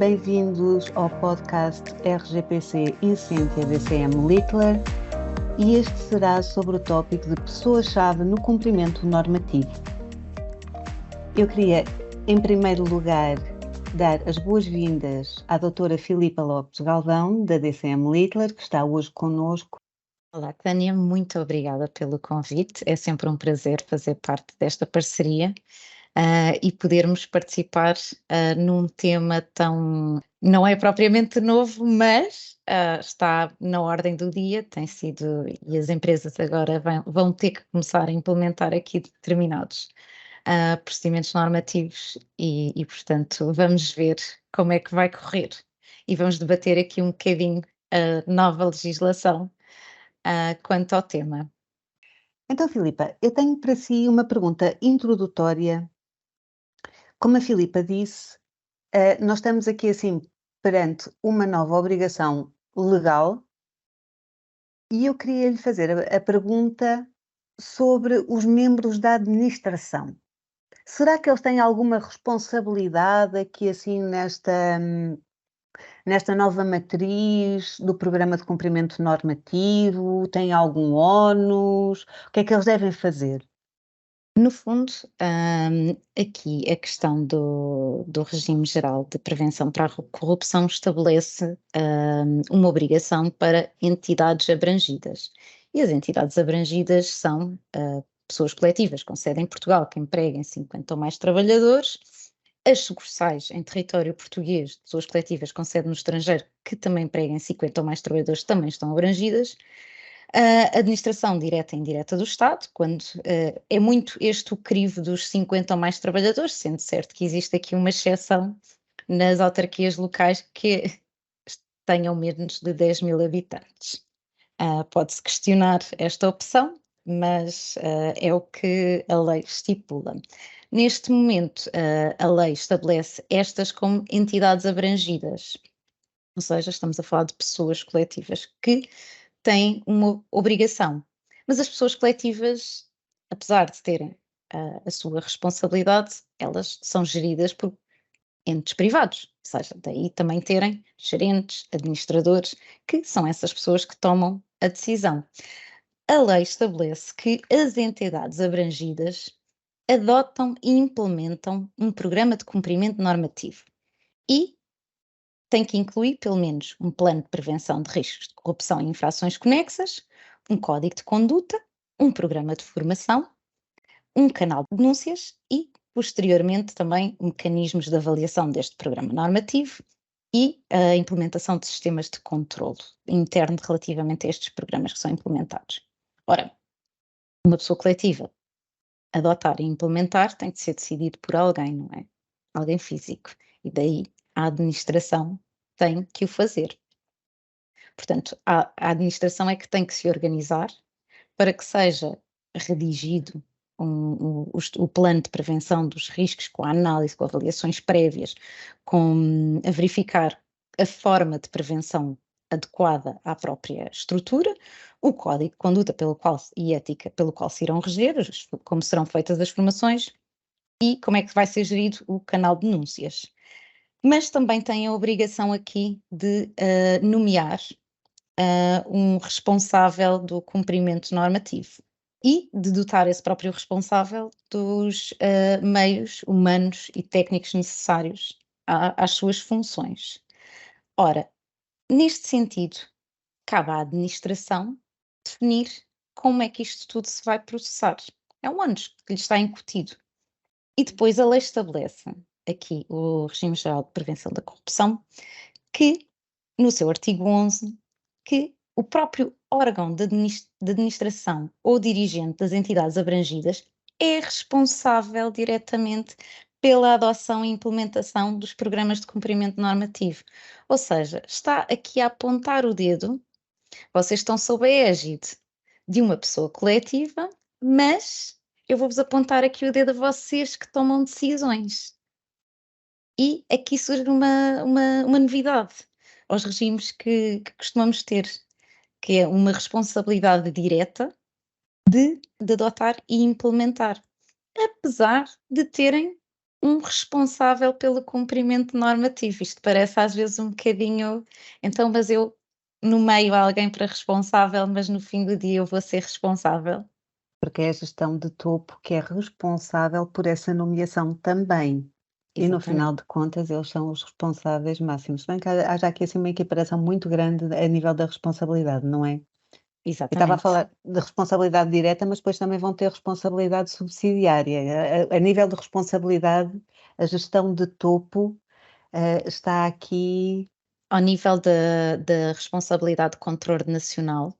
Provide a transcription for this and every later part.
bem-vindos ao podcast RGPC Incêntia DCM Littler, e este será sobre o tópico de pessoa-chave no cumprimento normativo. Eu queria, em primeiro lugar, dar as boas-vindas à doutora Filipa Lopes Galvão, da DCM Littler, que está hoje connosco. Olá, Tânia, muito obrigada pelo convite. É sempre um prazer fazer parte desta parceria e podermos participar num tema tão, não é propriamente novo, mas está na ordem do dia, tem sido, e as empresas agora vão ter que começar a implementar aqui determinados procedimentos normativos e, portanto, vamos ver como é que vai correr e vamos debater aqui um bocadinho a nova legislação quanto ao tema. Então, Filipa, eu tenho para si uma pergunta introdutória. Como a Filipa disse, nós estamos aqui assim perante uma nova obrigação legal e eu queria lhe fazer a pergunta sobre os membros da administração. Será que eles têm alguma responsabilidade aqui assim nesta nova matriz do programa de cumprimento normativo? Têm algum ónus? O que é que eles devem fazer? No fundo, aqui a questão do regime geral de prevenção para a corrupção estabelece uma obrigação para entidades abrangidas. E as entidades abrangidas são pessoas coletivas com sede em Portugal que empreguem 50 ou mais trabalhadores, as sucursais em território português de pessoas coletivas com sede no estrangeiro que também empreguem 50 ou mais trabalhadores também estão abrangidas. A administração direta e indireta do Estado, quando é muito este o crivo dos 50 ou mais trabalhadores, sendo certo que existe aqui uma exceção nas autarquias locais que tenham menos de 10 mil habitantes. Pode-se questionar esta opção, mas é o que a lei estipula. Neste momento, a lei estabelece estas como entidades abrangidas, ou seja, estamos a falar de pessoas coletivas que têm uma obrigação. Mas as pessoas coletivas, apesar de terem a sua responsabilidade, elas são geridas por entes privados, ou seja, daí também terem gerentes, administradores, que são essas pessoas que tomam a decisão. A lei estabelece que as entidades abrangidas adotam e implementam um programa de cumprimento normativo e tem que incluir pelo menos um plano de prevenção de riscos de corrupção e infrações conexas, um código de conduta, um programa de formação, um canal de denúncias e, posteriormente, também mecanismos de avaliação deste programa normativo e a implementação de sistemas de controlo interno relativamente a estes programas que são implementados. Ora, uma pessoa coletiva adotar e implementar tem de ser decidido por alguém, não é? Alguém físico. E daí a administração tem que o fazer. Portanto, a administração é que tem que se organizar para que seja redigido o plano de prevenção dos riscos, com a análise, com avaliações prévias, com a verificar a forma de prevenção adequada à própria estrutura, o código de conduta e ética pelo qual se irão reger, como serão feitas as formações e como é que vai ser gerido o canal de denúncias. Mas também tem a obrigação aqui de nomear um responsável do cumprimento normativo e de dotar esse próprio responsável dos meios humanos e técnicos necessários às suas funções. Ora, neste sentido, cabe à administração definir como é que isto tudo se vai processar. É um ônus que lhe está incutido. E depois a lei estabelece aqui o Regime Geral de Prevenção da Corrupção, que, no seu artigo 11, que o próprio órgão de administração ou dirigente das entidades abrangidas é responsável diretamente pela adoção e implementação dos programas de cumprimento normativo. Ou seja, está aqui a apontar o dedo, vocês estão sob a égide de uma pessoa coletiva, mas eu vou-vos apontar aqui o dedo a vocês que tomam decisões. E aqui surge uma novidade aos regimes que costumamos ter, que é uma responsabilidade direta de adotar e implementar, apesar de terem um responsável pelo cumprimento normativo. Isto parece às vezes um bocadinho, então, mas eu nomeio alguém para responsável, mas no fim do dia eu vou ser responsável. Porque é a gestão de topo que é responsável por essa nomeação também. E no final Exatamente, de contas eles são os responsáveis máximos. Se bem que há já aqui assim uma equiparação muito grande a nível da responsabilidade, não é? Eu estava a exatamente. falar de responsabilidade direta, mas depois também vão ter responsabilidade subsidiária. A nível de responsabilidade, a gestão de topo, está aqui. Ao nível da responsabilidade de controle nacional,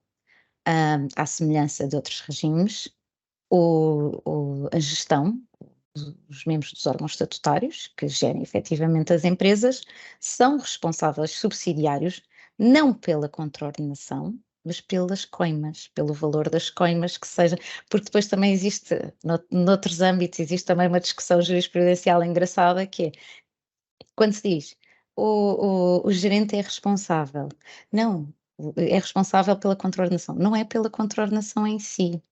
à semelhança de outros regimes, a gestão, os membros dos órgãos estatutários, que gerem efetivamente as empresas, são responsáveis subsidiários, não pela contraordenação, mas pelas coimas, pelo valor das coimas que seja, porque depois também existe, noutros âmbitos, existe também uma discussão jurisprudencial engraçada que é, quando se diz: "O gerente é responsável", não, é responsável pela contraordenação, não é pela contraordenação em si,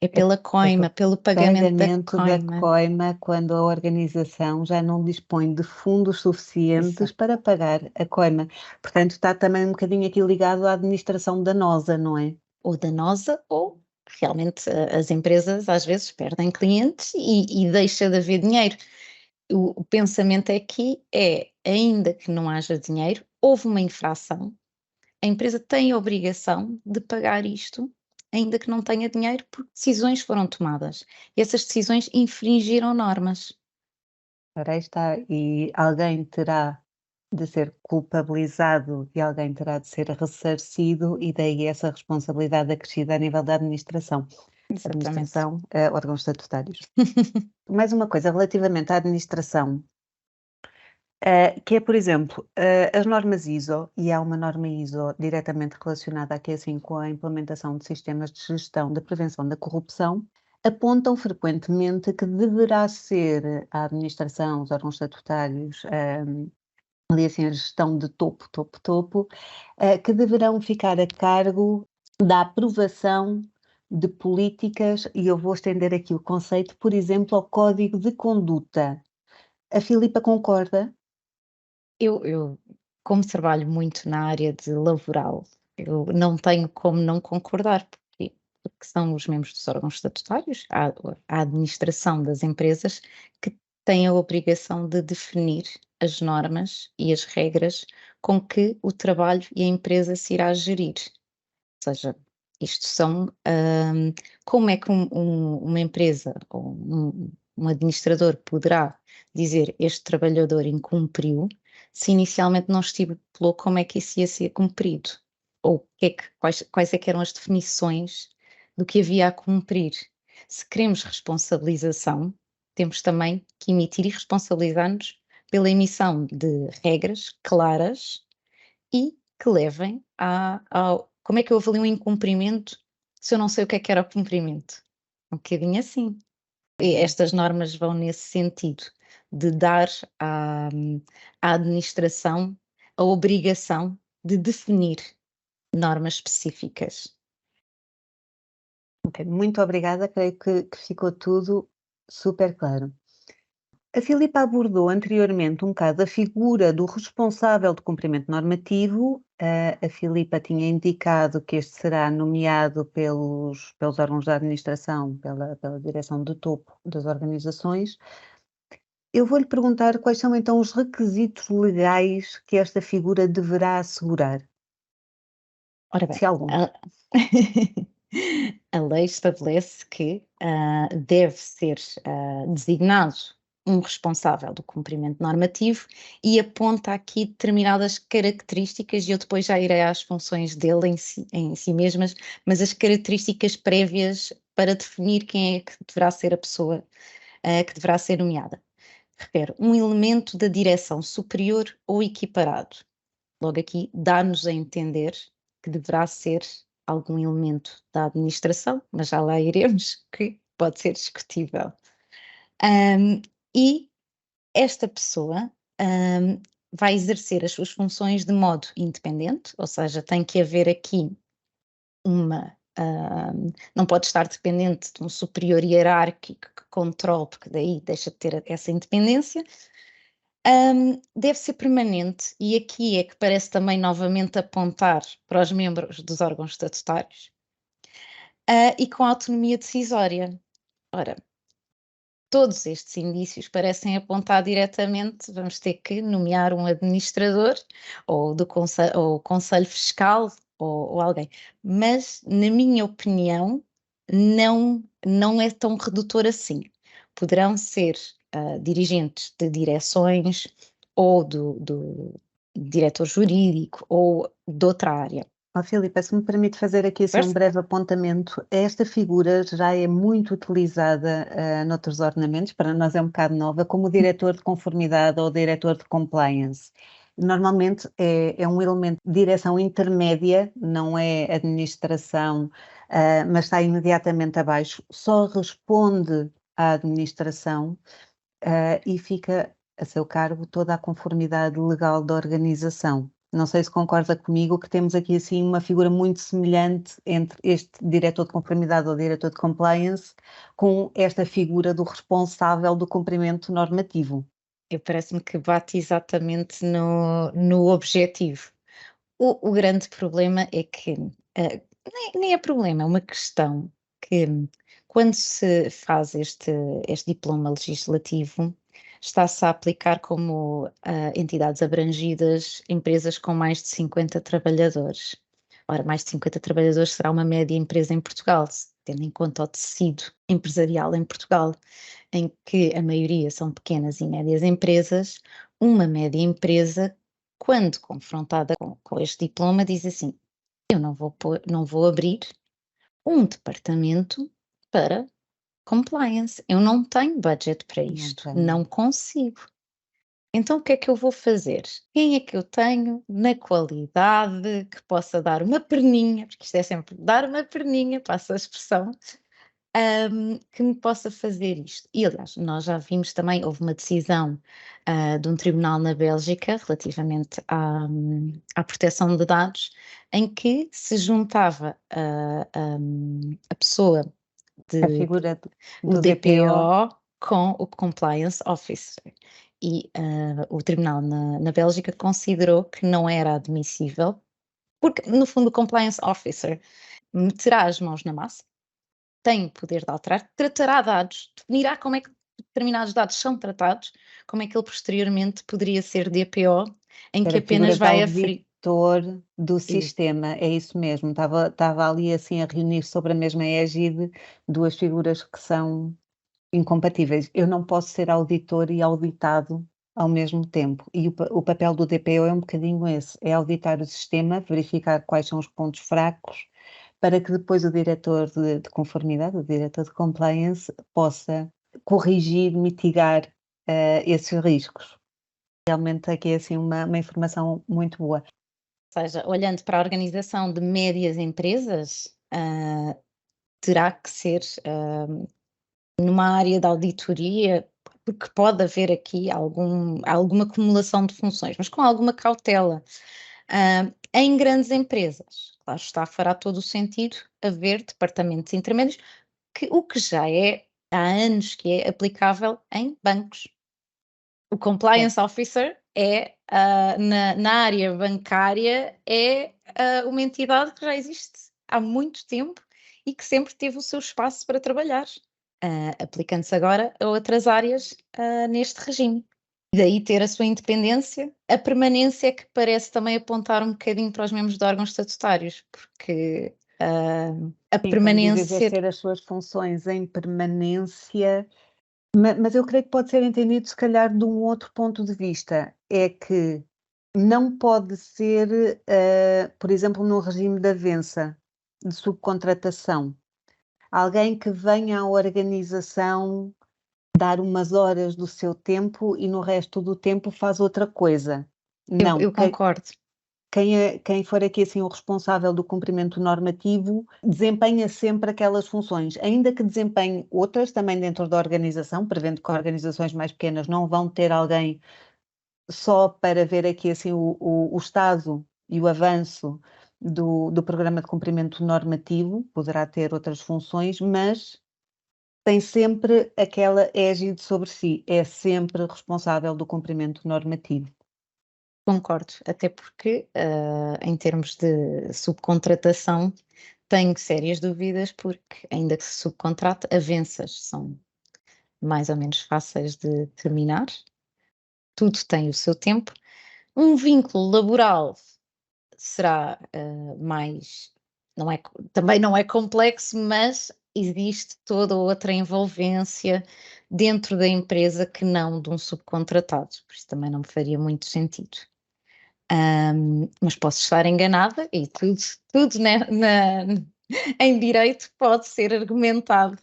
é É pela é coima, pelo pelo pagamento da pagamento da coima. coima quando a organização já não dispõe de fundos suficientes Exato. para pagar a coima. Portanto, está também um bocadinho aqui ligado à administração danosa, não é? Ou danosa ou realmente as empresas às vezes perdem clientes e deixa de haver dinheiro. O pensamento aqui é, ainda que não haja dinheiro, houve uma infração, a empresa tem a obrigação de pagar isto, ainda que não tenha dinheiro, porque decisões foram tomadas. E essas decisões infringiram normas. Ora aí está, e alguém terá de ser culpabilizado e alguém terá de ser ressarcido, e daí essa responsabilidade acrescida a nível da administração. Exatamente. Administração, órgãos estatutários. Mais uma coisa relativamente à administração, que é, por exemplo, as normas ISO, e há uma norma ISO diretamente relacionada aqui assim com a implementação de sistemas de gestão da prevenção da corrupção, apontam frequentemente que deverá ser a administração, os órgãos estatutários, ali assim a gestão de topo, topo, topo, que deverão ficar a cargo da aprovação de políticas, e eu vou estender aqui o conceito, por exemplo, ao código de conduta. A Filipa concorda? Eu, como trabalho muito na área de laboral, eu não tenho como não concordar, porque são os membros dos órgãos estatutários, a administração das empresas, que têm a obrigação de definir as normas e as regras com que o trabalho e a empresa se irá gerir. Ou seja, isto são, como é que uma empresa ou um administrador poderá dizer: "Este trabalhador incumpriu", se inicialmente não estipulou como é que isso ia ser cumprido, ou o que é que quais é que eram as definições do que havia a cumprir. Se queremos responsabilização, temos também que emitir e responsabilizar-nos pela emissão de regras claras e que levem ao como é que eu avalio um incumprimento se eu não sei o que era o cumprimento? Um bocadinho assim. E estas normas vão nesse sentido, de dar à administração a obrigação de definir normas específicas. Ok, muito obrigada, creio que ficou tudo super claro. A Filipa abordou anteriormente um bocado a figura do responsável de cumprimento normativo. A Filipa tinha indicado que este será nomeado pelos órgãos da administração, pela direção de topo das organizações. Eu vou-lhe perguntar quais são então os requisitos legais que esta figura deverá assegurar, Ora bem, se alguns. a lei estabelece que, deve ser, designado um responsável do cumprimento normativo e aponta aqui determinadas características e eu depois já irei às funções dele em si mesmas, mas as características prévias para definir quem é que deverá ser a pessoa, que deverá ser nomeada. Refere um elemento da direção superior ou equiparado. Logo aqui dá-nos a entender que deverá ser algum elemento da administração, mas já lá iremos, que pode ser discutível. Hum, e esta pessoa, hum, vai exercer as suas funções de modo independente, ou seja, tem que haver aqui uma não pode estar dependente de um superior hierárquico que controle, porque daí deixa de ter essa independência. Deve ser permanente, e aqui é que parece também novamente apontar para os membros dos órgãos estatutários, e com autonomia decisória. Ora, todos estes indícios parecem apontar diretamente, vamos ter que nomear um administrador ou ou conselho fiscal ou alguém, mas na minha opinião não é tão redutor assim. Poderão ser, dirigentes de direções ou do diretor jurídico ou de outra área. Filipa, se me permite fazer aqui assim um breve apontamento, esta figura já é muito utilizada noutros ordenamentos, para nós é um bocado nova, como diretor de conformidade ou diretor de compliance. Normalmente é um elemento de direção intermédia, não é administração, mas está imediatamente abaixo, só responde à administração e fica a seu cargo toda a conformidade legal da organização. Não sei se concorda comigo que temos aqui assim uma figura muito semelhante entre este diretor de conformidade ou diretor de compliance com esta figura do responsável do cumprimento normativo. Parece-me que bate exatamente no objetivo. O grande problema é que, nem é problema, é uma questão que quando se faz este diploma legislativo, está-se a aplicar como entidades abrangidas, empresas com mais de 50 trabalhadores. Ora, mais de 50 trabalhadores será uma média empresa em Portugal, tendo em conta o tecido empresarial em Portugal, em que a maioria são pequenas e médias empresas. Uma média empresa, quando confrontada com este diploma, diz assim: eu não vou abrir um departamento para compliance, eu não tenho budget para isto, não consigo. Então o que é que eu vou fazer? Quem é que eu tenho na qualidade que possa dar uma perninha, porque isto é sempre dar uma perninha, passa a expressão, que me possa fazer isto. E aliás, nós já vimos também, houve uma decisão de um tribunal na Bélgica relativamente à proteção de dados, em que se juntava a pessoa A figura o do DPO. DPO com o Compliance Officer. E o tribunal na Bélgica considerou que não era admissível, porque no fundo o Compliance Officer meterá as mãos na massa, tem o poder de alterar, tratará dados, definirá como é que determinados dados são tratados, como é que ele posteriormente poderia ser DPO, em que apenas vai aferir. Do sistema, é isso mesmo, estava ali assim a reunir sobre a mesma égide duas figuras que são incompatíveis. Eu não posso ser auditor e auditado ao mesmo tempo, e o papel do DPO é um bocadinho esse, é auditar o sistema, verificar quais são os pontos fracos, para que depois o diretor de conformidade, o diretor de compliance, possa corrigir, mitigar esses riscos. Realmente aqui é assim uma informação muito boa. Ou seja, olhando para a organização de médias empresas, terá que ser numa área de auditoria, porque pode haver aqui alguma acumulação de funções, mas com alguma cautela. Em grandes empresas, claro está, fará todo o sentido haver departamentos intermédios, o que já é há anos que é aplicável em bancos. O Compliance Officer é, na área bancária, é uma entidade que já existe há muito tempo e que sempre teve o seu espaço para trabalhar, aplicando-se agora a outras áreas neste regime. E daí ter a sua independência, a permanência que parece também apontar um bocadinho para os membros de órgãos estatutários, porque a Sim, permanência. exercer as suas funções em permanência, mas eu creio que pode ser entendido se calhar de um outro ponto de vista, é que não pode ser, por exemplo, no regime de avença, de subcontratação, alguém que venha à organização dar umas horas do seu tempo e no resto do tempo faz outra coisa. Não, Eu concordo. quem for aqui assim o responsável do cumprimento normativo desempenha sempre aquelas funções, ainda que desempenhe outras também dentro da organização, prevendo que organizações mais pequenas não vão ter alguém só para ver aqui assim o estado e o avanço do programa de cumprimento normativo, poderá ter outras funções, mas tem sempre aquela égide sobre si, é sempre responsável do cumprimento normativo. Concordo, até porque, em termos de subcontratação, tenho sérias dúvidas, porque ainda que se subcontrate, avanças são mais ou menos fáceis de terminar, tudo tem o seu tempo. Um vínculo laboral será, mais não é co também não é complexo, mas existe toda outra envolvência dentro da empresa que não de um subcontratado, por isso também não me faria muito sentido. Mas posso estar enganada e tudo em direito pode ser argumentado.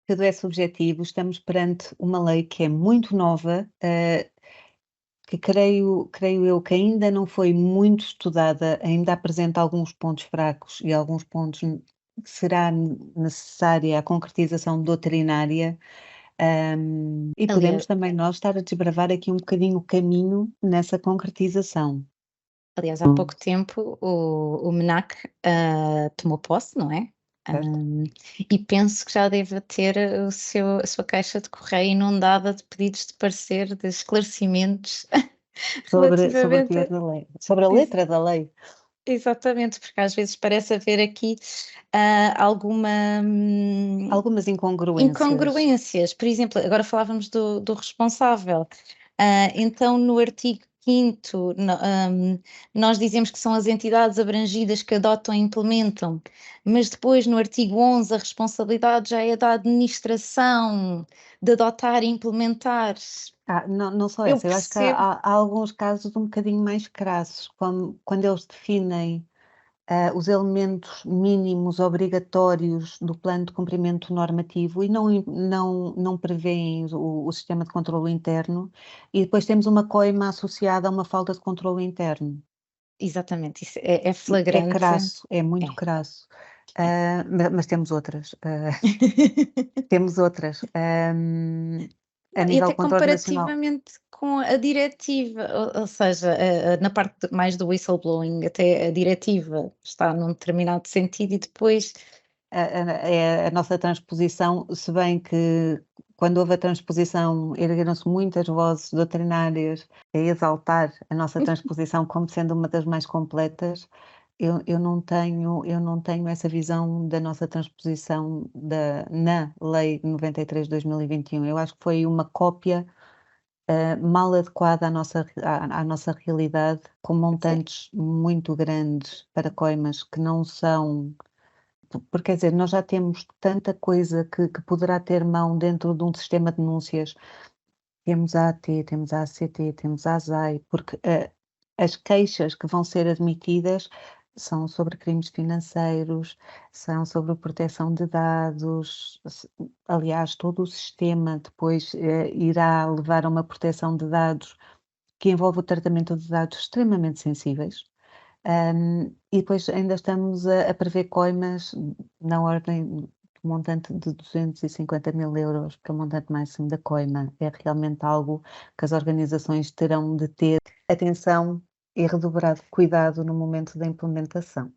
Tudo é subjetivo, estamos perante uma lei que é muito nova, que creio eu que ainda não foi muito estudada, ainda apresenta alguns pontos fracos e alguns pontos que será necessária a concretização doutrinária, e podemos Aliás também nós estar a desbravar aqui um bocadinho o caminho nessa concretização. aliás, há pouco tempo o MENAC, tomou posse, não é? Certo? E penso que já deve ter a sua caixa de correio inundada de pedidos de parecer, de esclarecimentos Sobre o relativamente teor a da lei, sobre a ex letra da lei. exatamente, porque às vezes parece haver aqui, alguma, Algumas incongruências. incongruências. Por exemplo, agora falávamos do responsável. Então no artigo 5º nós dizemos que são as entidades abrangidas que adotam e implementam, mas depois no artigo 11 a responsabilidade já é da administração de adotar e implementar. Não só Eu essa, eu acho que há percebo há há alguns casos um bocadinho mais crassos, quando eles definem, os elementos mínimos obrigatórios do plano de cumprimento normativo e não prevêem o sistema de controlo interno, e depois temos uma coima associada a uma falta de controlo interno. exatamente, isso é E é flagrante. crasso, é muito É. crasso. Mas temos outras, temos outras. A Não, e nível até de controle nacional. comparativamente com a diretiva, ou seja, na parte mais do whistleblowing, até a diretiva está num determinado sentido e depois É a nossa transposição, se bem que quando houve a transposição ergueram-se muitas vozes doutrinárias a exaltar a nossa transposição como sendo uma das mais completas. Eu não tenho essa visão da nossa transposição na Lei 93 de 2021. Eu acho que foi uma cópia, mal adequada à nossa realidade, com sim, montantes muito grandes para coimas que não são. Porque, quer dizer, nós já temos tanta coisa que poderá ter mão dentro de um sistema de denúncias. Temos a AT, temos a ACT, temos a ASAI, porque as queixas que vão ser admitidas são sobre crimes financeiros, são sobre proteção de dados. Aliás, todo o sistema depois irá levar a uma proteção de dados que envolve o tratamento de dados extremamente sensíveis. E depois ainda estamos a prever coimas na ordem do montante de 250.000 euros, que é o montante máximo da coima. É realmente algo que as organizações terão de ter atenção e redobrado cuidado no momento da implementação.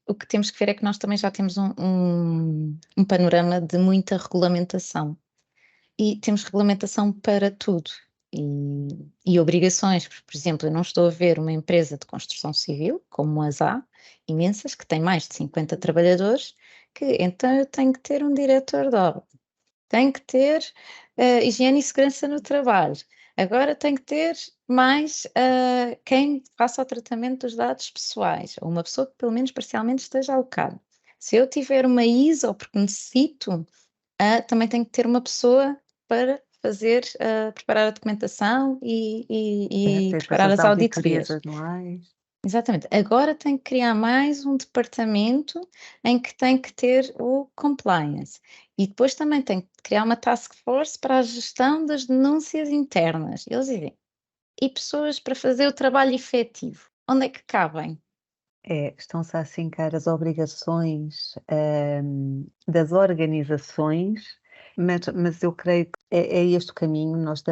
o que temos que ver é que nós também já temos um panorama de muita regulamentação e temos regulamentação para tudo e obrigações, porque, por exemplo, eu não estou a ver uma empresa de construção civil, como as há, imensas, que tem mais de 50 trabalhadores, que então eu tenho que ter um diretor de obra. Tem que ter, higiene e segurança no trabalho. Agora tem que ter mais, quem faça o tratamento dos dados pessoais, ou uma pessoa que pelo menos parcialmente esteja alocada. Se eu tiver uma ISO, porque necessito, também tenho que ter uma pessoa para fazer, preparar a documentação e Certo, e depois preparar as as auditorias auditorias. anuais. Exatamente. Agora tem que criar mais um departamento em que tem que ter o compliance. E depois também tem que criar uma task force para a gestão das denúncias internas. Eles dizem, e pessoas para fazer o trabalho efetivo. Onde é que cabem? Estão-se a assincar as obrigações, das organizações, mas eu creio que é este o caminho. Nós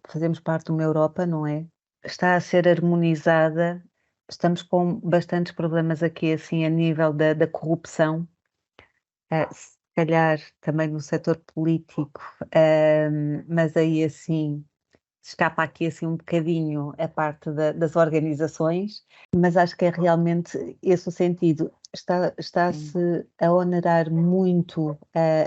fazemos parte de uma Europa, não é? Está a ser harmonizada estamos com bastantes problemas aqui, assim, a nível da corrupção, se calhar também no setor político, mas aí, assim, escapa aqui, assim, um bocadinho a parte das organizações, mas acho que é realmente esse o sentido. Está-se a onerar muito,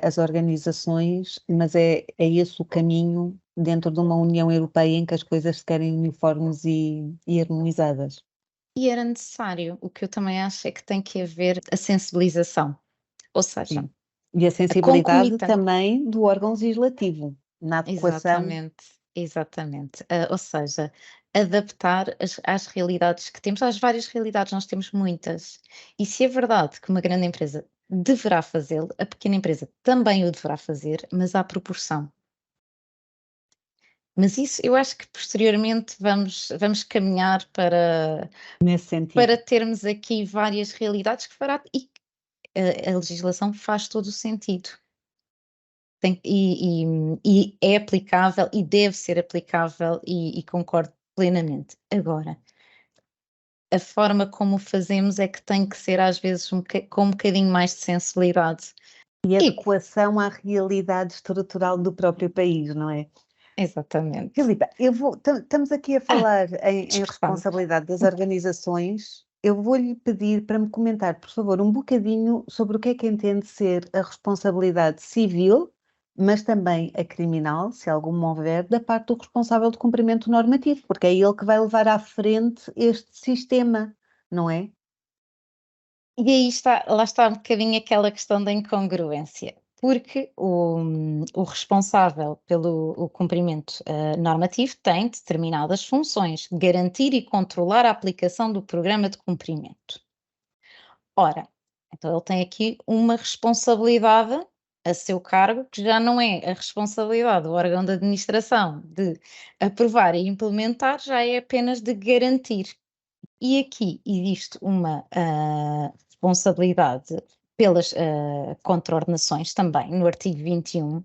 as organizações, mas é esse o caminho dentro de uma União Europeia em que as coisas se querem uniformes e harmonizadas. E era necessário. O que eu também acho é que tem que haver a sensibilização, ou seja, Sim. E a a sensibilidade concomitan também do órgão legislativo, na adequação. exatamente, exatamente. Ou seja, adaptar às realidades que temos, às várias realidades, nós temos muitas. E se é verdade que uma grande empresa deverá fazê-lo, a pequena empresa também o deverá fazer, mas à proporção. Mas isso eu acho que posteriormente vamos caminhar Nesse sentido. para termos aqui várias realidades que fará e a legislação faz todo o sentido. Tem e é aplicável e deve ser aplicável e concordo plenamente. Agora, a forma como o fazemos é que tem que ser às vezes com um bocadinho mais de sensibilidade. E E adequação à realidade estrutural do próprio país, não é? exatamente. Filipa, estamos aqui a Ah, falar em desculpa-me. responsabilidade das organizações. Eu vou-lhe pedir para me comentar, por favor, um bocadinho sobre o que é entende ser a responsabilidade civil, mas também a criminal, se alguma houver, da parte do responsável de cumprimento normativo, porque é ele que vai levar à frente este sistema, não é? E aí está, lá está um bocadinho aquela questão da incongruência, porque o responsável pelo o cumprimento, normativo tem determinadas funções, garantir e controlar a aplicação do programa de cumprimento. Ora, então ele tem aqui uma responsabilidade a seu cargo, que já não é a responsabilidade do órgão de administração de aprovar e implementar, já é apenas de garantir. E aqui existe uma, responsabilidade pelas, contraordenações também, no artigo 21,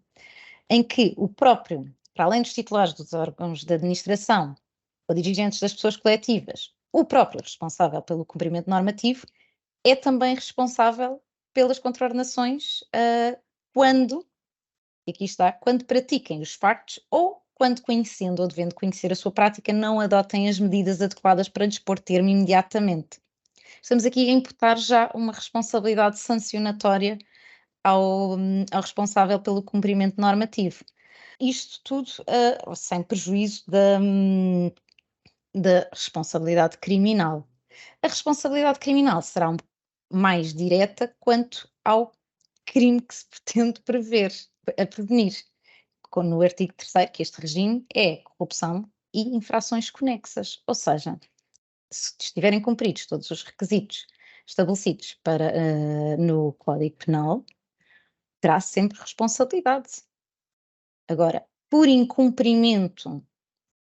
em que o próprio, para além dos titulares dos órgãos de administração ou dirigentes das pessoas coletivas, o próprio responsável pelo cumprimento normativo é também responsável pelas contraordenações, quando, e aqui está, quando pratiquem os factos ou quando conhecendo ou devendo conhecer a sua prática, não adotem as medidas adequadas para lhes pôr termo imediatamente. Estamos aqui a imputar já uma responsabilidade sancionatória ao responsável pelo cumprimento normativo. Isto tudo, sem prejuízo da responsabilidade criminal. A responsabilidade criminal será mais direta quanto ao crime que se pretende prevenir, como no artigo 3º, que este regime é corrupção e infrações conexas, ou seja, se estiverem cumpridos todos os requisitos estabelecidos no Código Penal, terá sempre responsabilidade. Agora, por incumprimento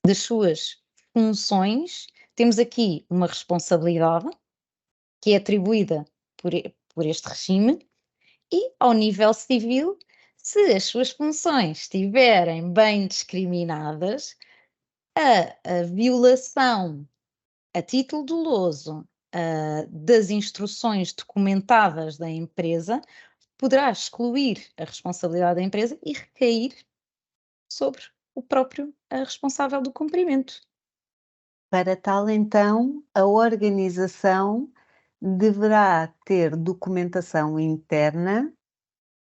das suas funções, temos aqui uma responsabilidade que é atribuída por este regime e, ao nível civil, se as suas funções estiverem bem discriminadas, a violação a título doloso, das instruções documentadas da empresa, poderá excluir a responsabilidade da empresa e recair sobre o próprio, responsável do cumprimento. Para tal, então, a organização deverá ter documentação interna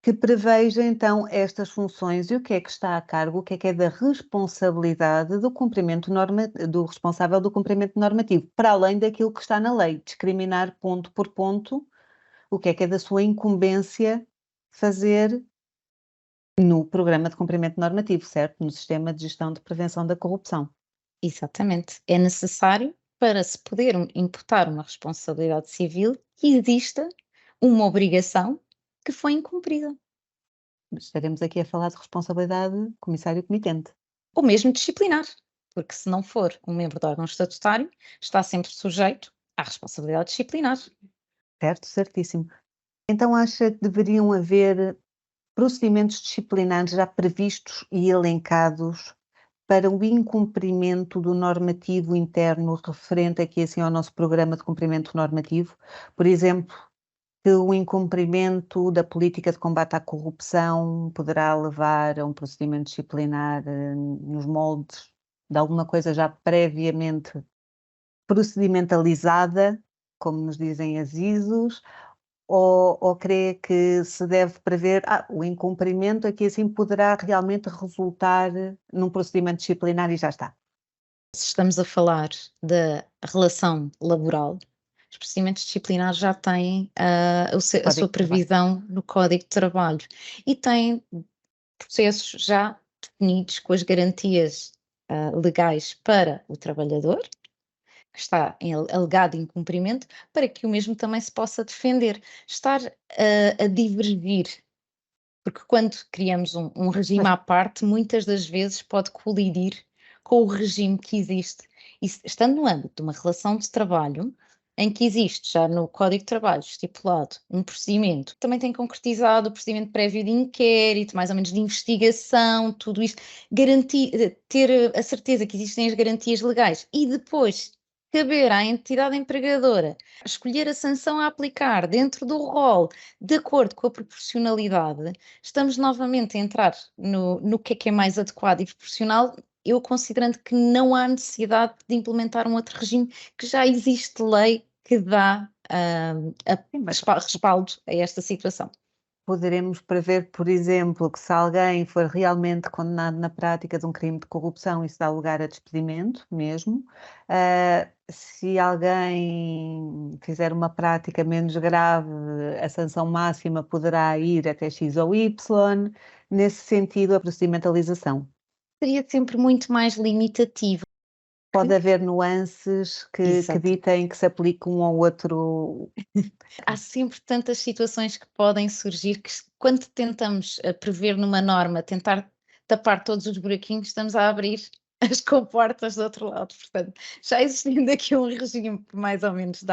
que preveja então estas funções e o que é que está a cargo, o que é da responsabilidade do cumprimento do responsável do cumprimento normativo, para além daquilo que está na lei, discriminar ponto por ponto o que é da sua incumbência fazer no programa de cumprimento normativo, certo? No sistema de gestão de prevenção da corrupção. Exatamente. É necessário para se poder imputar uma responsabilidade civil que exista uma obrigação que foi incumprida, Estaremos aqui a falar de responsabilidade comissário comitente, ou mesmo disciplinar, porque se não for um membro do órgão estatutário, está sempre sujeito à responsabilidade disciplinar. certo? Certíssimo. Então acha que deveriam haver procedimentos disciplinares já previstos e elencados para o incumprimento do normativo interno referente aqui assim ao nosso programa de cumprimento normativo, por exemplo, que o incumprimento da política de combate à corrupção poderá levar a um procedimento disciplinar nos moldes de alguma coisa já previamente procedimentalizada, como nos dizem as ISOs, ou crê que se deve prever o incumprimento aqui assim poderá realmente resultar num procedimento disciplinar e já está? Se estamos a falar da relação laboral, os procedimentos disciplinares já têm a Código sua de trabalho. previsão no Código de Trabalho e têm processos já definidos com as garantias legais para o trabalhador, que está em alegado incumprimento, para que o mesmo também se possa defender. Estar a divergir, porque quando criamos um regime à parte, muitas das vezes pode colidir com o regime que existe. E estando no âmbito de uma relação de trabalho, em que existe já no Código de Trabalho estipulado um procedimento, também tem concretizado o procedimento prévio de inquérito, mais ou menos de investigação, tudo isto, garantir, ter a certeza que existem as garantias legais e depois caber à entidade empregadora escolher a sanção a aplicar dentro do rol, de acordo com a proporcionalidade, estamos novamente a entrar no que é mais adequado e proporcional, eu considerando que não há necessidade de implementar um outro regime, que já existe lei que dá Sim, mas respaldo a esta situação. poderemos prever, por exemplo, que se alguém for realmente condenado na prática de um crime de corrupção, isso dá lugar a despedimento mesmo. Se alguém fizer uma prática menos grave, a sanção máxima poderá ir até X ou Y. Nesse sentido, a procedimentalização. Seria sempre muito mais limitativo. Pode haver nuances que Exato. ditem que se aplique um ao outro. Há sempre tantas situações que podem surgir que quando tentamos prever numa norma, tentar tapar todos os buraquinhos, estamos a abrir as comportas do outro lado. Portanto, já existindo aqui um regime que mais ou menos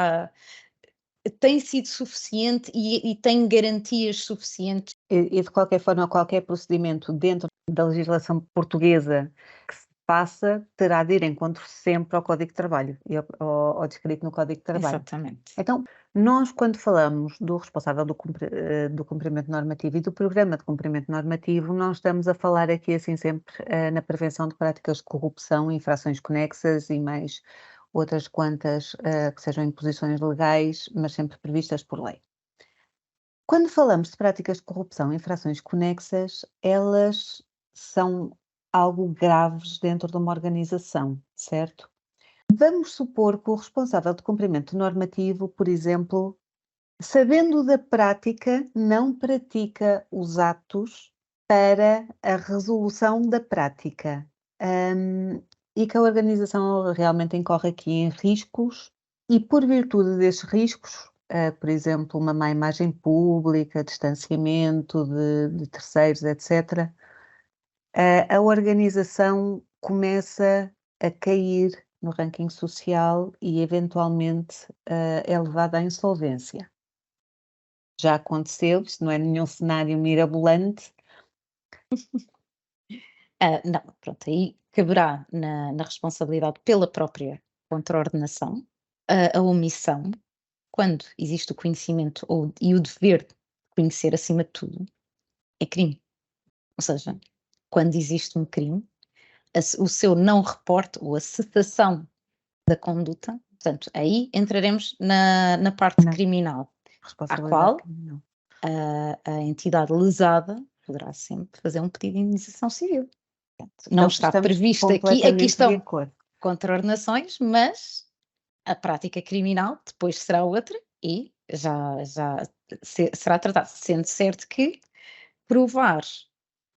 tem sido suficiente e tem garantias suficientes. E de qualquer forma, qualquer procedimento dentro da legislação portuguesa que se faça terá de ir em encontro sempre ao Código de Trabalho e ao descrito no Código de Trabalho. Exatamente. Então, nós quando falamos do responsável do cumprimento normativo e do programa de cumprimento normativo, não estamos a falar aqui assim sempre na prevenção de práticas de corrupção, infrações conexas e mais outras quantas que sejam imposições legais, mas sempre previstas por lei. Quando falamos de práticas de corrupção, infrações conexas, elas são algo graves dentro de uma organização, certo? Vamos supor que o responsável de cumprimento normativo, por exemplo, sabendo da prática, não pratica os atos para a resolução da prática. E que a organização realmente incorre aqui em riscos e, por virtude desses riscos, por exemplo, uma má imagem pública, distanciamento de terceiros, etc., a organização começa a cair no ranking social e, eventualmente, é levada à insolvência. Já aconteceu, isto não é nenhum cenário mirabolante. Não, pronto, aí caberá na responsabilidade pela própria contraordenação a omissão, quando existe o conhecimento e o dever de conhecer acima de tudo, é crime. Ou seja, quando existe um crime, o seu não reporte ou a cessação da conduta, portanto, aí entraremos na parte Não. criminal, à Responsabilidade qual criminal. a entidade lesada poderá sempre fazer um pedido de indenização civil. Portanto, não Então, está estamos previsto aqui completamente de estão acordo. contraordenações, mas a prática criminal depois será outra e já será tratado, sendo certo que provar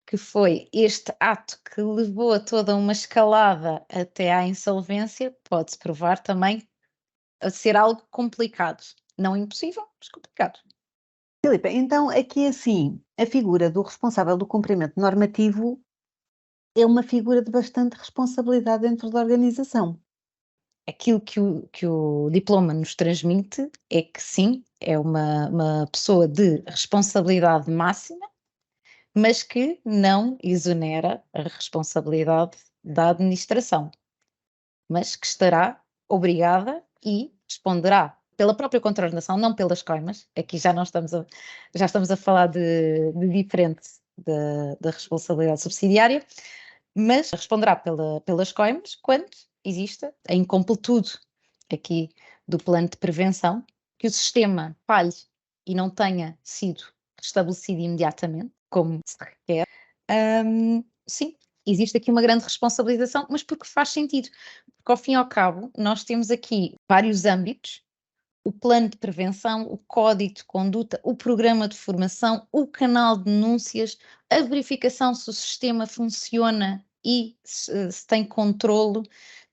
que foi este ato que levou a toda uma escalada até à insolvência, pode-se provar também a ser algo complicado. Não impossível, mas complicado. Filipe, então aqui assim, a figura do responsável do cumprimento normativo é uma figura de bastante responsabilidade dentro da organização. Aquilo que o diploma nos transmite é que sim, é uma pessoa de responsabilidade máxima, mas que não exonera a responsabilidade da administração, mas que estará obrigada e responderá pela própria contraordenação, não pelas coimas. Aqui já estamos a falar de diferente da responsabilidade subsidiária, mas responderá pelas coimas quando exista a incompletude aqui do plano de prevenção, que o sistema falhe e não tenha sido restabelecido imediatamente, como se requer. Sim, existe aqui uma grande responsabilização, mas porque faz sentido. Porque, ao fim e ao cabo, nós temos aqui vários âmbitos: o plano de prevenção, o código de conduta, o programa de formação, o canal de denúncias, a verificação se o sistema funciona e se tem controlo.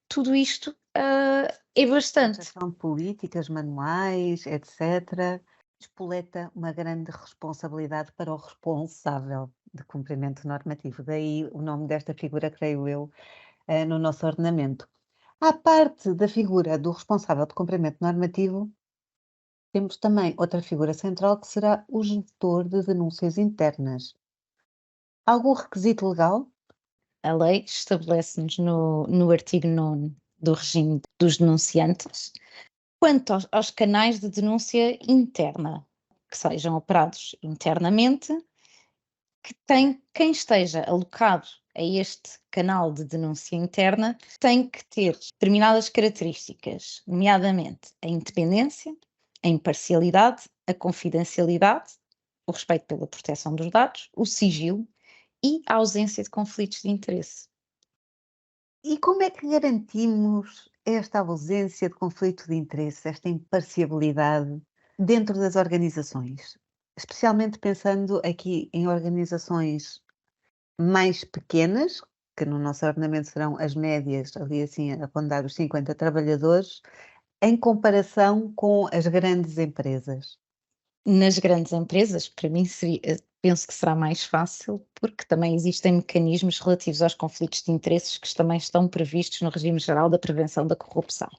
Tudo isto é bastante. São políticas, manuais, etc. Espoleta uma grande responsabilidade para o responsável de cumprimento normativo. Daí o nome desta figura, creio eu, no nosso ordenamento. À parte da figura do responsável de cumprimento normativo, temos também outra figura central que será o gestor de denúncias internas. Algum requisito legal? A lei estabelece-nos no artigo 9º do regime dos denunciantes, quanto aos canais de denúncia interna, que sejam operados internamente, quem esteja alocado a este canal de denúncia interna tem que ter determinadas características, nomeadamente a independência, a imparcialidade, a confidencialidade, o respeito pela proteção dos dados, o sigilo e a ausência de conflitos de interesse. E como é que garantimos esta ausência de conflito de interesse, esta imparcialidade dentro das organizações? Especialmente pensando aqui em organizações mais pequenas, que no nosso ordenamento serão as médias, ali assim a rondar os 50 trabalhadores, em comparação com as grandes empresas. Nas grandes empresas, para mim, penso que será mais fácil, porque também existem mecanismos relativos aos conflitos de interesses que também estão previstos no regime geral da prevenção da corrupção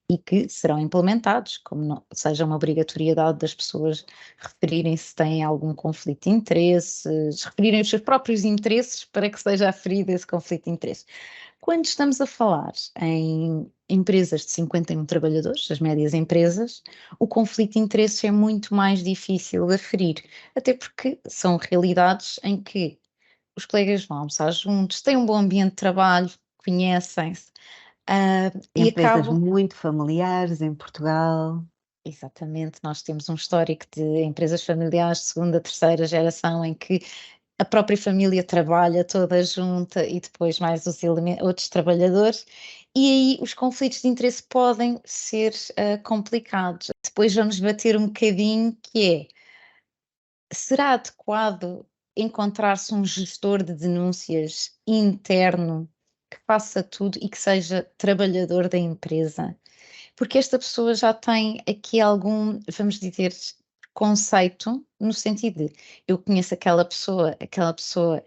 e que serão implementados, como seja uma obrigatoriedade das pessoas referirem se têm algum conflito de interesses, referirem os seus próprios interesses para que seja aferido esse conflito de interesses. Quando estamos a falar em empresas de 51 trabalhadores, as médias empresas, o conflito de interesses é muito mais difícil de aferir, até porque são realidades em que os colegas vão almoçar juntos, têm um bom ambiente de trabalho, conhecem-se, e Empresas acabam. muito familiares em Portugal. Exatamente, nós temos um histórico de empresas familiares de segunda, terceira geração em que a própria família trabalha toda junta e depois mais os outros trabalhadores, e aí os conflitos de interesse podem ser complicados. Depois vamos bater um bocadinho que será adequado encontrar-se um gestor de denúncias interno que faça tudo e que seja trabalhador da empresa? Porque esta pessoa já tem aqui algum, vamos dizer, conceito, no sentido de eu conheço aquela pessoa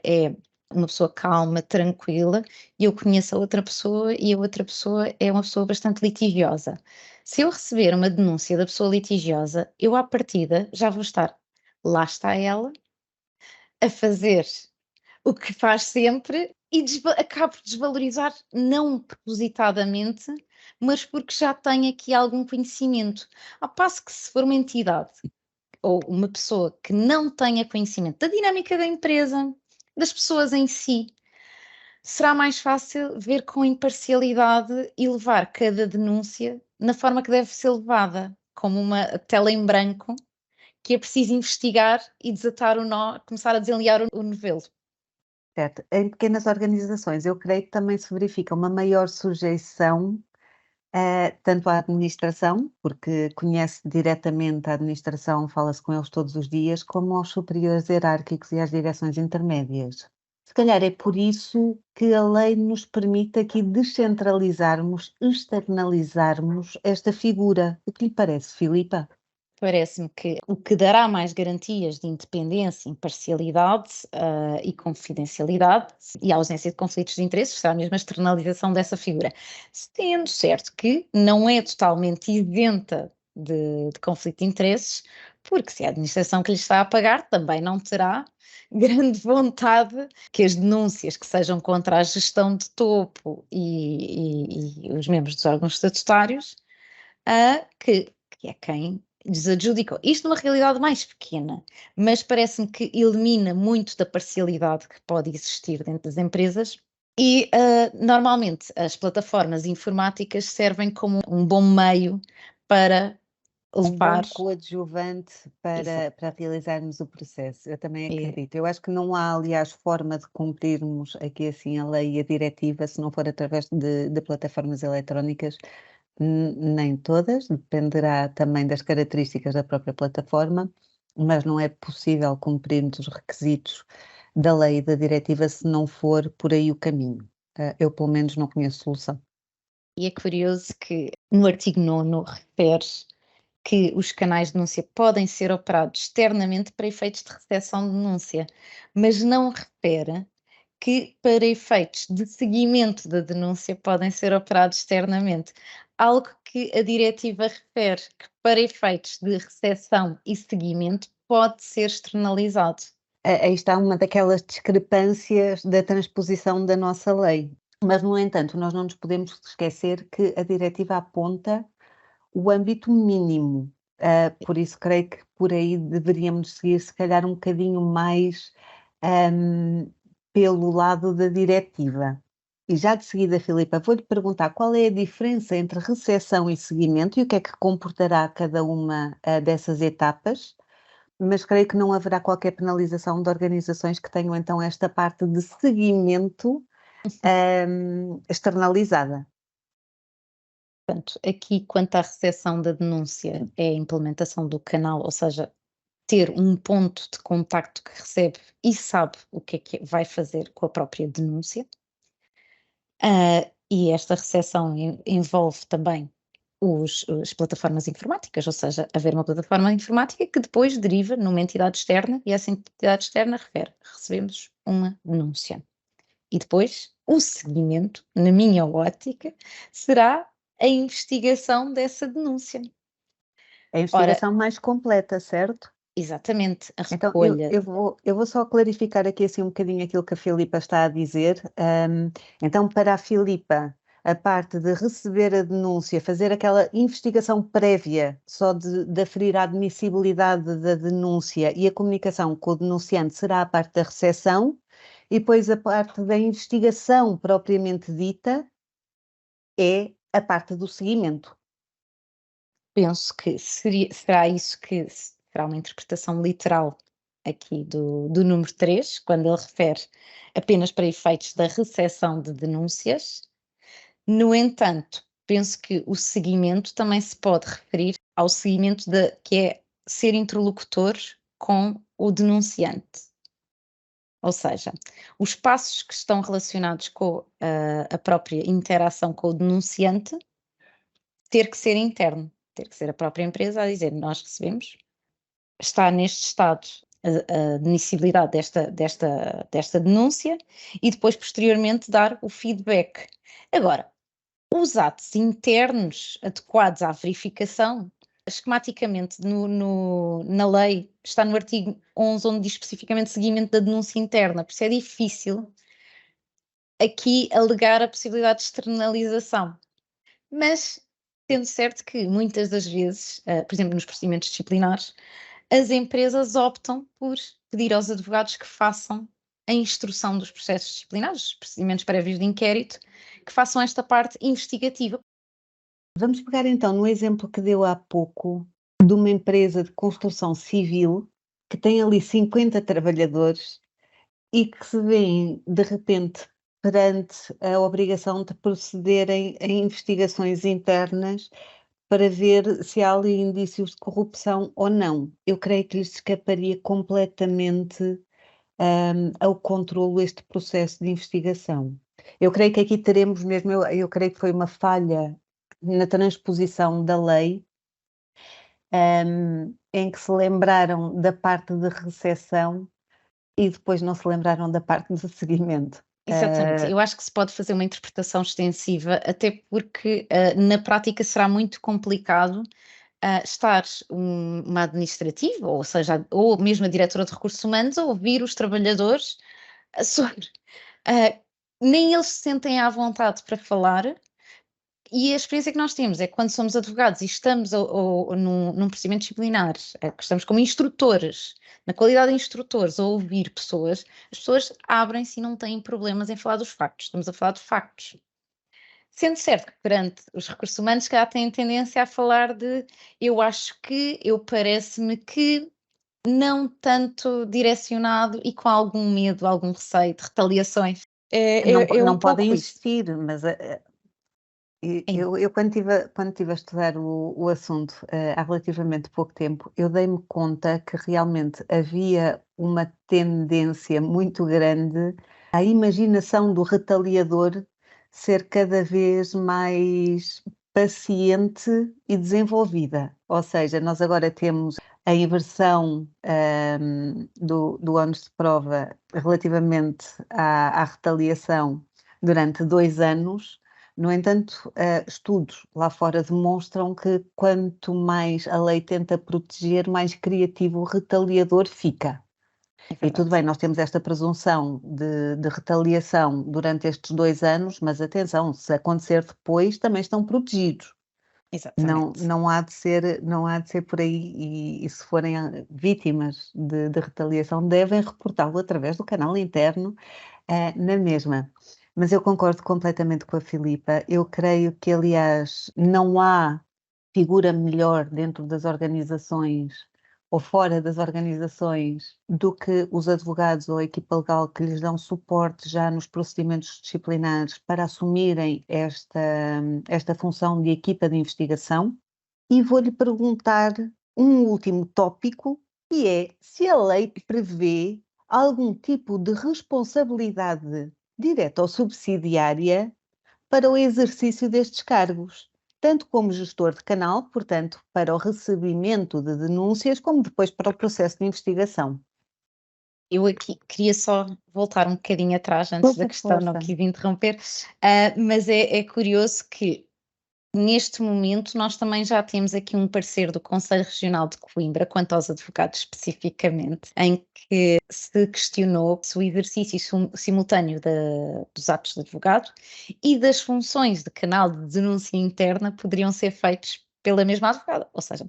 é uma pessoa calma, tranquila, e eu conheço a outra pessoa e a outra pessoa é uma pessoa bastante litigiosa. Se eu receber uma denúncia da pessoa litigiosa, eu à partida já vou estar, lá está ela, a fazer o que faz sempre e acabo por desvalorizar, não propositadamente, mas porque já tenho aqui algum conhecimento. Ao passo que, se for uma entidade ou uma pessoa que não tenha conhecimento da dinâmica da empresa, das pessoas em si, será mais fácil ver com imparcialidade e levar cada denúncia na forma que deve ser levada, como uma tela em branco que é preciso investigar e desatar o nó, começar a desenliar o novelo. Certo. Em pequenas organizações, eu creio que também se verifica uma maior sujeição, tanto à administração, porque conhece diretamente a administração, fala-se com eles todos os dias, como aos superiores hierárquicos e às direções intermédias. Se calhar é por isso que a lei nos permite aqui descentralizarmos, externalizarmos esta figura. O que lhe parece, Filipa? Parece-me que o que dará mais garantias de independência, imparcialidade, e confidencialidade e a ausência de conflitos de interesses será mesmo a externalização dessa figura. Sendo certo que não é totalmente isenta de conflito de interesses, porque se a administração que lhe está a pagar também não terá grande vontade que as denúncias que sejam contra a gestão de topo e os membros dos órgãos estatutários, que é quem lhes adjudicou. Isto numa realidade mais pequena, mas parece-me que elimina muito da parcialidade que pode existir dentro das empresas. E normalmente as plataformas informáticas servem como um bom meio para Um bom levar. coadjuvante Exato. para realizarmos o processo. Eu também É, acredito. Eu acho que não há, aliás, forma de cumprirmos aqui assim a lei e a diretiva se não for através de plataformas eletrónicas. Nem todas, dependerá também das características da própria plataforma, mas não é possível cumprirmos os requisitos da lei e da diretiva se não for por aí o caminho. Eu, pelo menos, não conheço solução. e é curioso que no artigo 9º refere que os canais de denúncia podem ser operados externamente para efeitos de recepção de denúncia, mas não refere que para efeitos de seguimento da denúncia podem ser operados externamente. Algo que a diretiva refere que para efeitos de recepção e seguimento pode ser externalizado. Aí está uma daquelas discrepâncias da transposição da nossa lei. Mas, no entanto, nós não nos podemos esquecer que a diretiva aponta o âmbito mínimo. Por isso, creio que por aí deveríamos seguir, se calhar, um bocadinho mais pelo lado da diretiva. E já de seguida, Filipa, vou-lhe perguntar qual é a diferença entre recepção e seguimento e o que é que comportará cada uma dessas etapas, mas creio que não haverá qualquer penalização de organizações que tenham então esta parte de seguimento externalizada. Portanto, aqui, quanto à recepção da denúncia, é a implementação do canal, ou seja, ter um ponto de contacto que recebe e sabe o que é vai fazer com a própria denúncia. E esta recepção envolve também as plataformas informáticas, ou seja, haver uma plataforma informática que depois deriva numa entidade externa e essa entidade externa refere: recebemos uma denúncia. E depois o seguimento, na minha ótica, será a investigação dessa denúncia. A Ora, investigação mais completa, certo? exatamente, a Então, eu, recolha. eu vou só clarificar aqui assim um bocadinho aquilo que a Filipa está a dizer. Então, para a Filipa, a parte de receber a denúncia, fazer aquela investigação prévia, só de aferir a admissibilidade da denúncia e a comunicação com o denunciante será a parte da recepção, e depois a parte da investigação propriamente dita é a parte do seguimento. Penso que será isso que será uma interpretação literal aqui do número 3, quando ele refere apenas para efeitos da recepção de denúncias. No entanto, penso que o seguimento também se pode referir ao seguimento que é ser interlocutor com o denunciante. Ou seja, os passos que estão relacionados com a própria interação com o denunciante ter que ser interno, ter que ser a própria empresa a dizer: "Nós recebemos, está neste estado a admissibilidade desta denúncia", e depois posteriormente dar o feedback. Agora, os atos internos adequados à verificação, esquematicamente na lei, está no artigo 11, onde diz especificamente seguimento da denúncia interna, por isso é difícil aqui alegar a possibilidade de externalização. Mas, sendo certo que muitas das vezes, por exemplo, nos procedimentos disciplinares, as empresas optam por pedir aos advogados que façam a instrução dos processos disciplinares, procedimentos prévios de inquérito, que façam esta parte investigativa. Vamos pegar então no exemplo que deu há pouco de uma empresa de construção civil que tem ali 50 trabalhadores e que se vêem de repente perante a obrigação de procederem a investigações internas para ver se há ali indícios de corrupção ou não. Eu creio que lhes escaparia completamente ao controlo este processo de investigação. Eu creio que aqui teremos mesmo, eu creio que foi uma falha na transposição da lei, em que se lembraram da parte de recepção e depois não se lembraram da parte de seguimento. Exatamente, eu acho que se pode fazer uma interpretação extensiva, até porque na prática será muito complicado estar uma administrativa, ou seja, ou mesmo a diretora de recursos humanos, a ouvir os trabalhadores sobre. Nem eles se sentem à vontade para falar, e a experiência que nós temos é que quando somos advogados e estamos num procedimento disciplinar, que estamos como instrutores, na qualidade de instrutores, a ouvir pessoas, as pessoas abrem-se e não têm problemas em falar dos factos. Estamos a falar de factos. Sendo certo que perante os recursos humanos, que têm tendência a falar de eu acho que, eu parece-me que, não tanto direcionado e com algum medo, algum receio de retaliações. É um Não podem pouco isto. existir, mas Sim, eu quando tive a estudar o assunto, há relativamente pouco tempo, eu dei-me conta que realmente havia uma tendência muito grande à imaginação do retaliador ser cada vez mais paciente e desenvolvida. Ou seja, nós agora temos a inversão, do ónus de prova relativamente à retaliação durante 2 anos. No entanto, estudos lá fora demonstram que quanto mais a lei tenta proteger, mais criativo o retaliador fica. é E tudo verdade. bem, nós temos esta presunção de retaliação durante estes 2 anos, mas atenção, se acontecer depois, também estão protegidos. Exatamente. Não há de ser por aí, e se forem vítimas de retaliação, devem reportá-lo através do canal interno, na mesma. Mas eu concordo completamente com a Filipa. Eu creio que, aliás, não há figura melhor dentro das organizações ou fora das organizações do que os advogados ou a equipa legal que lhes dão suporte já nos procedimentos disciplinares para assumirem esta função de equipa de investigação. E vou-lhe perguntar um último tópico, que é se a lei prevê algum tipo de responsabilidade direta ou subsidiária para o exercício destes cargos, tanto como gestor de canal, portanto, para o recebimento de denúncias, como depois para o processo de investigação. Eu aqui queria só voltar um bocadinho atrás antes da Força, questão, não força. quis interromper, mas é curioso que neste momento nós também já temos aqui um parecer do Conselho Regional de Coimbra, quanto aos advogados especificamente, em que se questionou se o exercício simultâneo dos atos de advogado e das funções de canal de denúncia interna poderiam ser feitos pela mesma advogada, ou seja,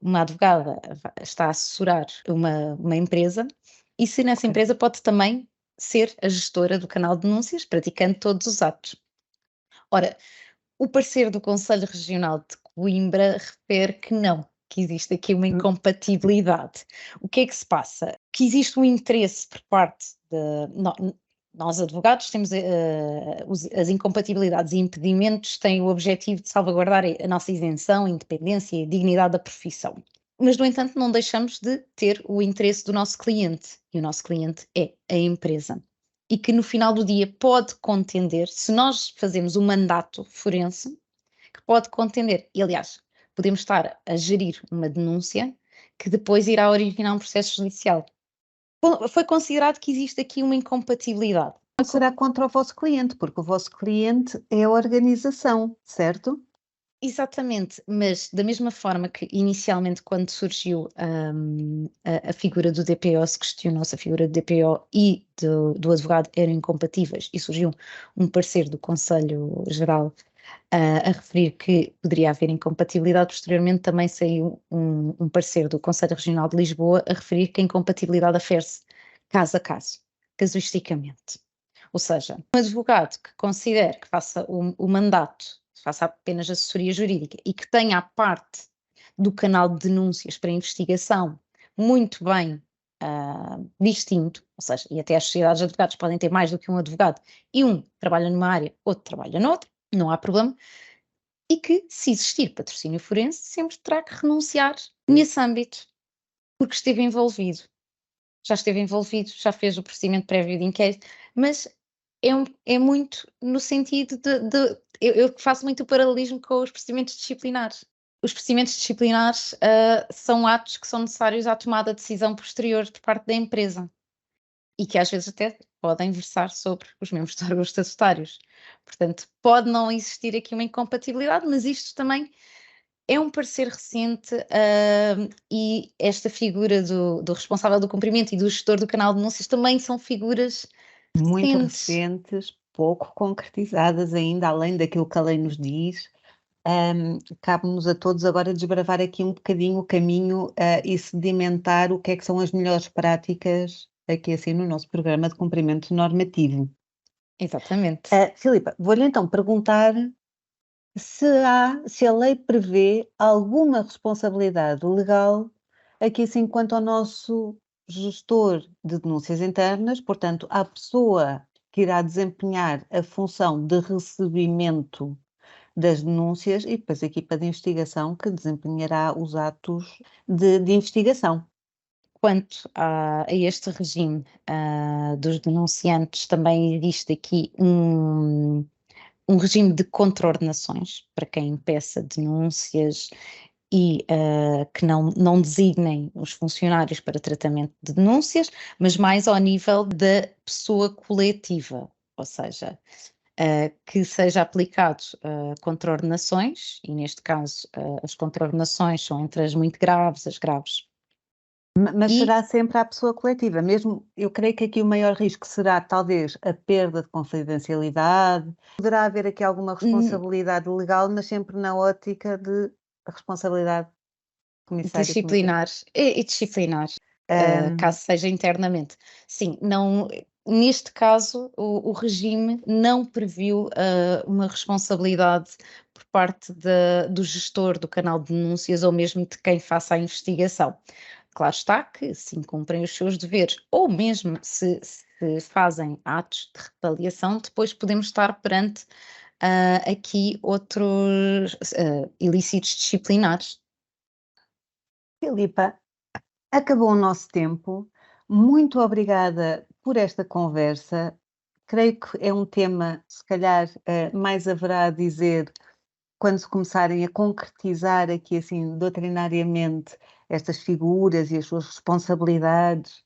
uma advogada está a assessorar uma empresa e se nessa Ok. empresa pode também ser a gestora do canal de denúncias, praticando todos os atos. Ora, o parecer do Conselho Regional de Coimbra refere que não, que existe aqui uma Hum, incompatibilidade. O que é que se passa? Que existe um interesse por parte de nós advogados temos as incompatibilidades e impedimentos têm o objetivo de salvaguardar a nossa isenção, independência e dignidade da profissão. Mas, no entanto, não deixamos de ter o interesse do nosso cliente, e o nosso cliente é a empresa. E que no final do dia pode contender, se nós fazemos um mandato forense, que pode contender, e aliás, podemos estar a gerir uma denúncia que depois irá originar um processo judicial. Foi considerado que existe aqui uma incompatibilidade. será contra o vosso cliente, porque o vosso cliente é a organização, certo? Exatamente, mas da mesma forma que inicialmente quando surgiu a figura do DPO, se questionou se a figura do DPO e do advogado eram incompatíveis e surgiu um parecer do Conselho Geral a referir que poderia haver incompatibilidade, posteriormente também saiu um parecer do Conselho Regional de Lisboa a referir que a incompatibilidade afere-se caso a caso, casuisticamente. Ou seja, um advogado que considere que faça o mandato, faça apenas assessoria jurídica e que tenha a parte do canal de denúncias para investigação muito bem distinto, ou seja, e até as sociedades de advogados podem ter mais do que um advogado e um trabalha numa área, outro trabalha noutra, não há problema, e que, se existir patrocínio forense, sempre terá que renunciar nesse âmbito, porque esteve envolvido. Já esteve envolvido, já fez o procedimento prévio de inquérito, mas é muito no sentido eu faço muito o paralelismo com os procedimentos disciplinares. Os procedimentos disciplinares são atos que são necessários à tomada de decisão posterior por parte da empresa e que às vezes até podem versar sobre os membros dos órgãos estatutários. Portanto, pode não existir aqui uma incompatibilidade, mas isto também É um parecer recente, e esta figura do responsável do cumprimento e do gestor do canal de denúncias também são figuras Muito recentes. recentes, pouco concretizadas ainda, além daquilo que a lei nos diz. Cabe-nos a todos agora desbravar aqui um bocadinho o caminho, e sedimentar o que é que são as melhores práticas aqui assim no nosso programa de cumprimento normativo. Exatamente. Filipa, vou-lhe então perguntar se a lei prevê alguma responsabilidade legal aqui assim quanto ao nosso gestor de denúncias internas, portanto, à pessoa que irá desempenhar a função de recebimento das denúncias e depois a equipa de investigação que desempenhará os atos de investigação. Quanto a este regime, dos denunciantes, também existe aqui um regime de contraordenações para quem peça denúncias e, que não designem os funcionários para tratamento de denúncias, mas mais ao nível da pessoa coletiva, ou seja, que seja aplicado, contraordenações, e neste caso, as contraordenações são entre as muito graves, as graves Mas e será sempre à pessoa coletiva, mesmo eu creio que aqui o maior risco será talvez a perda de confidencialidade, poderá haver aqui alguma hum, responsabilidade legal, mas sempre na ótica de responsabilidade comissário comissário. disciplinar e disciplinar, Hum, caso seja internamente. Sim, não, neste caso, o regime não previu, uma responsabilidade por parte do gestor do canal de denúncias ou mesmo de quem faça a investigação. Claro está que, se incumprem os seus deveres ou mesmo se fazem atos de retaliação, depois podemos estar perante, aqui outros, ilícitos disciplinares. Filipa, acabou o nosso tempo. Muito obrigada por esta conversa. Creio que é um tema, se calhar, mais haverá a dizer quando se começarem a concretizar aqui, assim, doutrinariamente, estas figuras e as suas responsabilidades,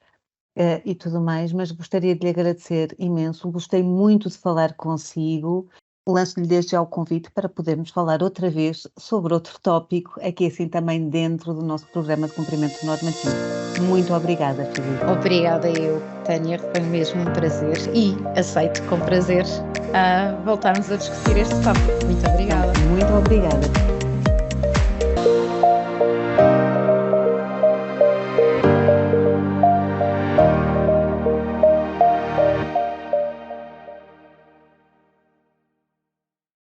e tudo mais, mas gostaria de lhe agradecer imenso. Gostei muito de falar consigo. Lanço-lhe desde já o convite para podermos falar outra vez sobre outro tópico, aqui assim também dentro do nosso programa de cumprimento normativo. Muito obrigada, Filipa. Obrigada eu, Tânia, foi mesmo um prazer e aceito com prazer, voltarmos a discutir este tópico. Muito obrigada. Muito obrigada.